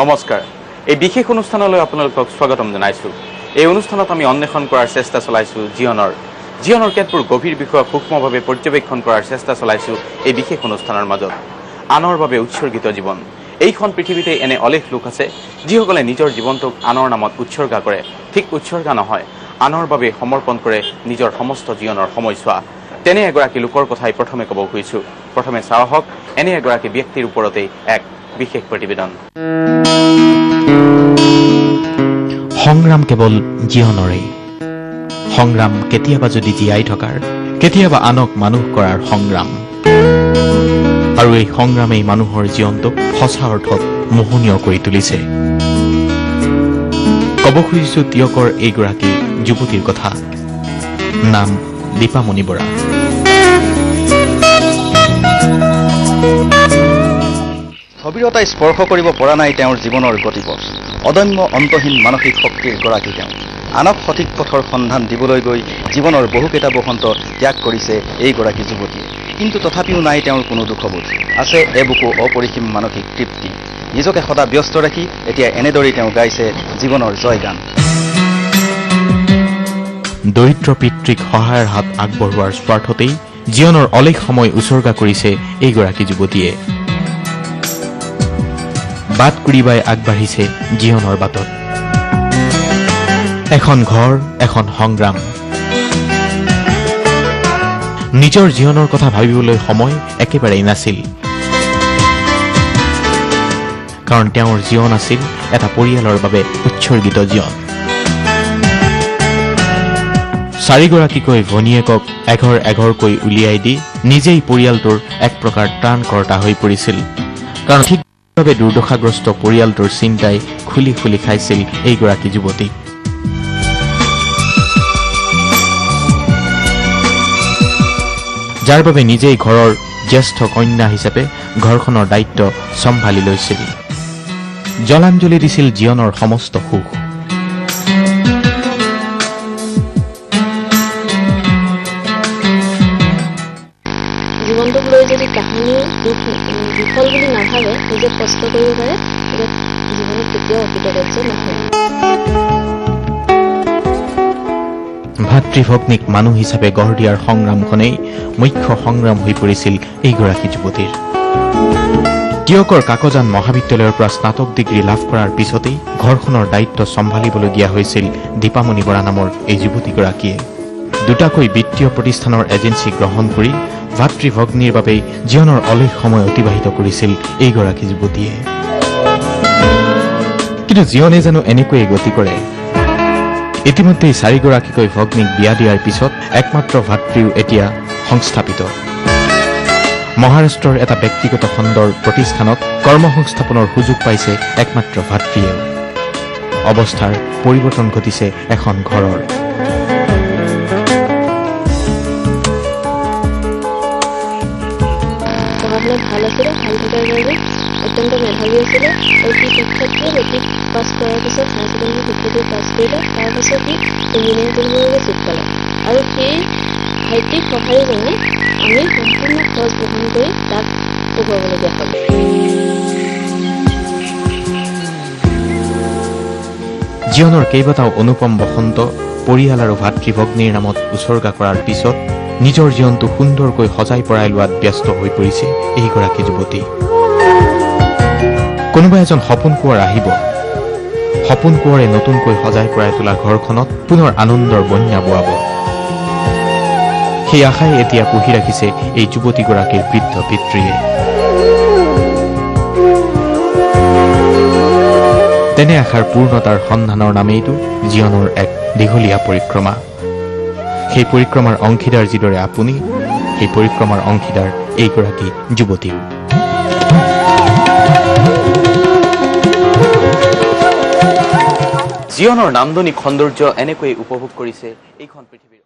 নমস্কাৰ এই বিশেষ অনুষ্ঠানলৈ আপোনালোকক স্বাগতম জনাইছো এই অনুষ্ঠানত আমি অন্বেষণ কৰাৰ চেষ্টা চলাইছো জীৱনৰ কেতবোৰ গভীৰ বিষয় সূক্ষ্মভাৱে পৰ্যবেক্ষণ কৰাৰ চেষ্টা চলাইছো এই বিশেষ অনুষ্ঠানৰ মাজত আনৰ বাবে উৎসৰ্গিত জীৱন এইখন পৃথিৱীতে এনে অলেখ লোক আছে যিসকলে নিজৰ জীৱনটোক আনৰ নামত উৎসৰ্গা কৰে ঠিক উৎসৰ্গা নহয় আনৰ বাবে সমৰ্পণ কৰে নিজৰ সমস্ত জীৱনৰ সময়ছোৱা তেনে এগৰাকী লোকৰ কথাই প্ৰথমে ক'ব খুজিছো প্ৰথমে চাওক এনে এগৰাকী ব্যক্তিৰ ওপৰতে এক বিশেষ প্ৰতিবেদন সংগ্ৰাম কেৱল জীৱনৰে সংগ্ৰাম কেতিয়াবা যদি জীয়াই থকাৰ কেতিয়াবা আনক মানুহ কৰাৰ সংগ্ৰাম আৰু এই সংগ্ৰামেই মানুহৰ জীৱনটোক সঁচা অৰ্থত মোহনীয় কৰি তুলিছে ক'ব খুজিছো তিয়কৰ এইগৰাকী যুৱতীৰ কথা নাম দীপামণি বৰা স্থবিৰতাই স্পৰ্শ কৰিব পৰা নাই তেওঁৰ জীৱনৰ গতিপথ অদম্য অন্তহীন মানসিক শক্তিৰ গৰাকী তেওঁ আনক সঠিক পথৰ সন্ধান দিবলৈ গৈ জীৱনৰ বহুকেইটা বসন্ত ত্যাগ কৰিছে এইগৰাকী যুৱতীয়ে কিন্তু তথাপিও নাই তেওঁৰ কোনো দুখবোধ আছে এবুকু অপৰিসীম মানসিক তৃপ্তি নিজকে সদা ব্যস্ত ৰাখি এতিয়া এনেদৰেই তেওঁ গাইছে জীৱনৰ জয়গান দৰিদ্ৰ পিতৃক সহায়ৰ হাত আগবঢ়োৱাৰ স্বাৰ্থতেই জীৱনৰ অলেখ সময় উৎসৰ্গা কৰিছে এইগৰাকী যুৱতীয়ে বাট কুৰিবাই আগবাঢ়িছে জীৱনৰ বাটত এখন ঘৰ এখন সংগ্ৰাম নিজৰ জীৱনৰ কথা ভাবিবলৈ সময় একেবাৰেই নাছিল কাৰণ তেওঁৰ জীৱন আছিল এটা পৰিয়ালৰ বাবে উৎসৰ্গিত জীৱন চাৰিগৰাকীকৈ ভনীয়েকক এঘৰ এঘৰকৈ উলিয়াই দি নিজেই পৰিয়ালটোৰ এক প্ৰকাৰ ত্ৰাণকৰ্তা হৈ পৰিছিল কাৰণ ঠিকভাৱে দুৰ্দশাগ্ৰস্ত পৰিয়ালটোৰ চিন্তাই খুলি খুলি খাইছিল এইগৰাকী যুৱতীক যাৰ বাবে নিজেই ঘৰৰ জ্যেষ্ঠ কন্যা হিচাপে ঘৰখনৰ দায়িত্ব চম্ভালি লৈছিল জলাঞ্জলি দিছিল জীৱনৰ সমস্ত সুখ জীৱনটোক লৈ যদি কাহিনী বিফল বুলি নাভাবে নিজে কষ্ট কৰিব পাৰে জীৱনত কেতিয়াও অকৃতকাৰ্য নহয় ভাতৃভগ্নীক মানুহ হিচাপে গঢ় দিয়াৰ সংগ্ৰামখনেই মুখ্য সংগ্ৰাম হৈ পৰিছিল এইগৰাকী যুৱতীৰ তিয়কৰ কাকজান মহাবিদ্যালয়ৰ পৰা স্নাতক ডিগ্ৰী লাভ কৰাৰ পিছতেই ঘৰখনৰ দায়িত্ব চম্ভালিবলৈ দিয়া হৈছিল দীপামণি বৰা নামৰ এই যুৱতীগৰাকীয়ে দুটাকৈ বিত্তীয় প্ৰতিষ্ঠানৰ এজেঞ্চি গ্ৰহণ কৰি ভাতৃভগ্নীৰ বাবে জীৱনৰ অলেখ সময় অতিবাহিত কৰিছিল এইগৰাকী যুৱতীয়ে কিন্তু জীৱনে জানো এনেকৈয়ে গতি কৰে ইতিমধ্যেই চাৰিগৰাকীকৈ ভগ্নীক বিয়া দিয়াৰ পিছত একমাত্ৰ ভাতৃও এতিয়া সংস্থাপিত মহাৰাষ্ট্ৰৰ এটা ব্যক্তিগত খণ্ডৰ প্ৰতিষ্ঠানত কৰ্মসংস্থাপনৰ সুযোগ পাইছে একমাত্ৰ ভাতৃয়েও অৱস্থাৰ পৰিৱৰ্তন ঘটিছে এখন ঘৰৰ ভাল আছিলে ভাল থকাৰ বাবে অত্যন্ত মেধাৱী আছিলে আৰু সি শিক্ষাৰ্থীয়ে মেট্ৰিক পাছ কৰাৰ পিছত হায়াৰ ছেকেণ্ডেৰী শিক্ষাৰ্থী পাছ কৰিলে তাৰপাছত সি ইঞ্জিনিয়াৰিং পঢ়িবলৈ চিট পালে আৰু সেই ভাইটিক সহায়জনে আমি সম্পূৰ্ণ খৰচ বহন কৰি তাক পঢ়ুৱাবলগীয়া হ'ল জীৱনৰ কেইবাটাও অনুপম বসন্ত পৰিয়াল আৰু ভাতৃভগ্নীৰ নামত উৎসৰ্গা কৰাৰ পিছত নিজৰ জীৱনটো সুন্দৰকৈ সজাই পৰাই লোৱাত ব্যস্ত হৈ পৰিছে এইগৰাকী যুৱতী কোনোবা এজন সপোন কোঁৱৰ আহিব সপোন কোঁৱৰে নতুনকৈ সজাই পৰাই তোলা ঘৰখনত পুনৰ আনন্দৰ বন্যা বোৱাব সেই আশাই এতিয়া পুহি ৰাখিছে এই যুৱতীগৰাকীৰ বৃদ্ধ পিতৃয়ে তেনে আশাৰ পূৰ্ণতাৰ সন্ধানৰ নামেইতো জীৱনৰ এক দীঘলীয়া পৰিক্ৰমা সেই পৰিক্ৰমাৰ অংশীদাৰ যিদৰে আপুনি সেই পৰিক্ৰমাৰ অংশীদাৰ এইগৰাকী যুৱতী জীৱনৰ নান্দনিক সৌন্দৰ্য এনেকৈ উপভোগ কৰিছে এইখন পৃথিৱীৰ